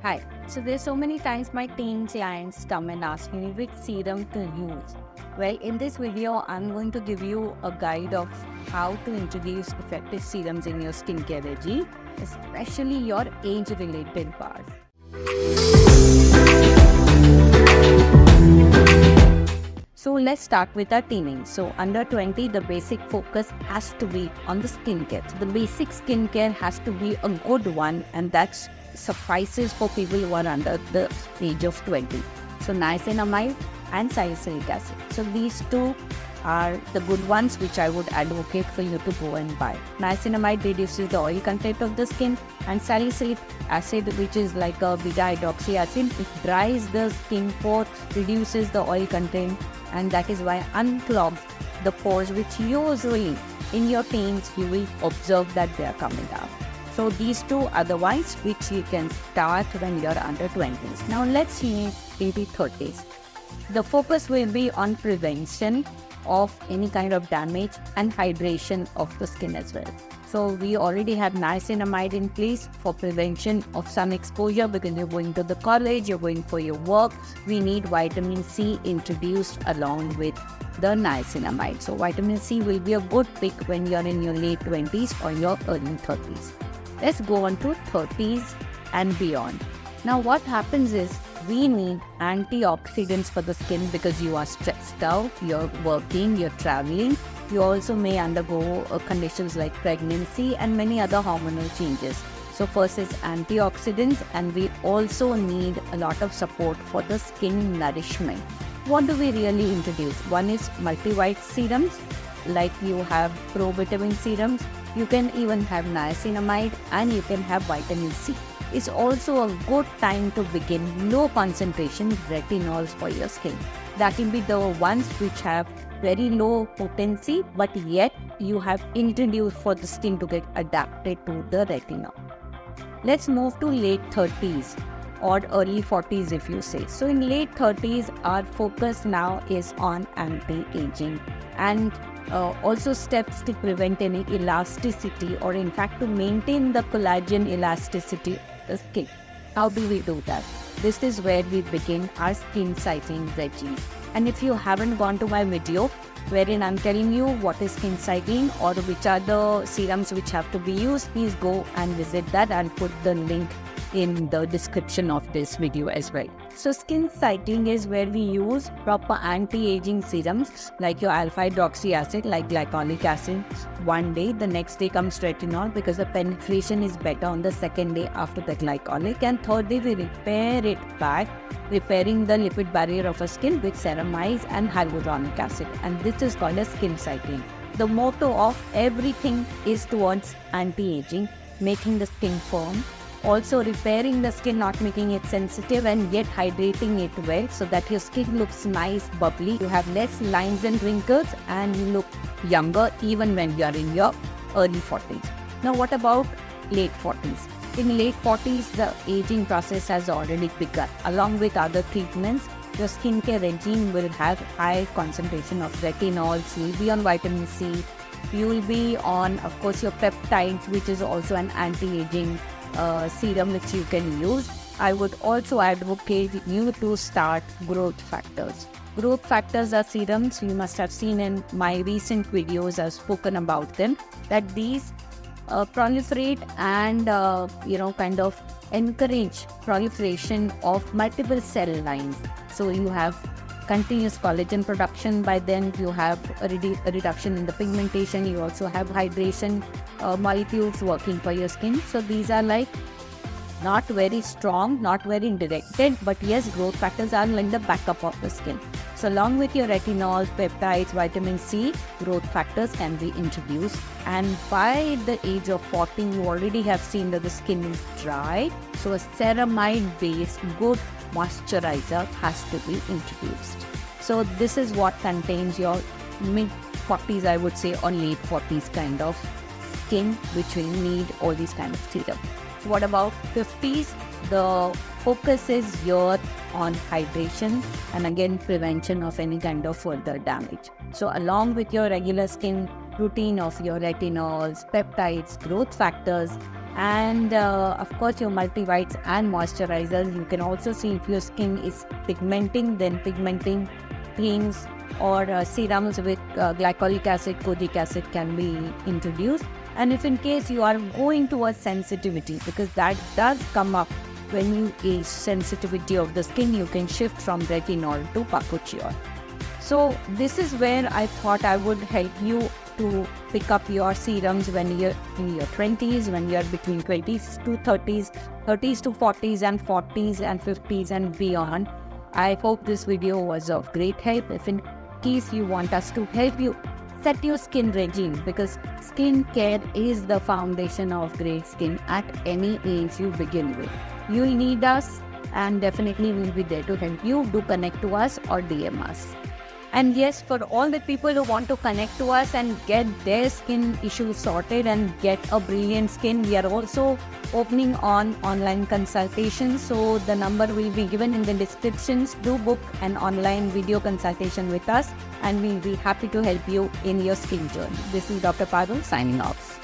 Hi. So there's so many times my teen clients come and ask me which serum to use. Well, in this video, I'm going to give you a guide of how to introduce effective serums in your skincare regime, especially your age-related parts. So let's start with our teenage. So under 20, the basic focus has to be on the skincare. So the basic skincare has to be a good one, and that suffices for people who are under the age of 20. So niacinamide and salicylic acid. So these two are the good ones which I would advocate for you to go and buy. Niacinamide reduces the oil content of the skin, and salicylic acid, which is like a beta hydroxy acid, it dries the skin pores, reduces the oil content, and that is why unclogs the pores, which usually in your teens you will observe that they are coming out. So these two are the ones which you can start when you're under 20s. Now let's see into 30s. The focus will be on prevention of any kind of damage and hydration of the skin as well. So we already have niacinamide in place for prevention of sun exposure because you're going to the college, you're going for your work. We need vitamin C introduced along with the niacinamide. So vitamin C will be a good pick when you're in your late 20s or your early 30s. Let's go on to 30s and beyond. Now what happens is we need antioxidants for the skin because you are stressed out, you're working, you're traveling. You also may undergo conditions like pregnancy and many other hormonal changes. So first is antioxidants, and we also need a lot of support for the skin nourishment. What do we really introduce? One is multivite serums, like you have provitamin serums. You can even have niacinamide and you can have vitamin C. It's also a good time to begin low concentration retinols for your skin. That will be the ones which have very low potency, but yet you have introduced for the skin to get adapted to the retinol. Let's move to late 30s or early 40s if you say. So in late 30s, our focus now is on anti-aging and also steps to prevent any elasticity, or in fact to maintain the collagen elasticity of the skin. How do we do that? This is where we begin our skin cycling regime. And if you haven't gone to my video wherein I'm telling you what is skin cycling or which are the serums which have to be used, please go and visit that. I'll put the link in the description of this video as well. So skin cycling is where we use proper anti-aging serums like your alpha hydroxy acid, like glycolic acid one day, the next day comes retinol because the penetration is better on the second day after the glycolic, and third day we repair it back, repairing the lipid barrier of a skin with ceramides and hyaluronic acid, and this is called as skin cycling. The motto of everything is towards anti-aging, making the skin firm, also repairing the skin, not making it sensitive, and yet hydrating it well so that your skin looks nice, bubbly. You have less lines and wrinkles and you look younger even when you are in your early 40s. Now what about late 40s? In late 40s, the aging process has already begun. Along with other treatments, your skincare regime will have high concentration of retinols, you will be on vitamin C, you will be on, of course, your peptides, which is also an anti-aging serum which you can use. I would also advocate you to start growth factors. Growth factors are serums. You must have seen in my recent videos, I've spoken about them, that these proliferate and kind of encourage proliferation of multiple cell lines. So you have continuous collagen production, by then you have a reduction in the pigmentation, you also have hydration molecules working for your skin. So these are like not very strong, not very directed, but yes, growth factors are like the backup of the skin. So along with your retinols, peptides, vitamin C, growth factors can be introduced. And by the age of 40, you already have seen that the skin is dry. So a ceramide based good moisturizer has to be introduced. So this is what contains your mid 40s, I would say, or late 40s kind of skin, which will need all these kind of serum. So what about 50s? The focus is here on hydration and again prevention of any kind of further damage. So along with your regular skin routine of your retinols, peptides, growth factors, And of course, your multivites and moisturizers. You can also see if your skin is pigmenting, then pigmenting creams or serums with glycolic acid, kojic acid can be introduced. And if in case you are going towards sensitivity, because that does come up when you age sensitivity of the skin, you can shift from retinol to pakuchiol. So this is where I thought I would help you to pick up your serums when you're in your 20s, when you're between 20s to 30s, 30s to 40s, and 40s and 50s and beyond. I hope this video was of great help. If in case you want us to help you set your skin regime, because skin care is the foundation of great skin at any age you begin with. You need us, and definitely we'll be there to help you. Do connect to us or DM us. And yes, for all the people who want to connect to us and get their skin issues sorted and get a brilliant skin, we are also opening on online consultations. So the number will be given in the descriptions. Do book an online video consultation with us, and we'll be happy to help you in your skin journey. This is Dr. Parul signing off.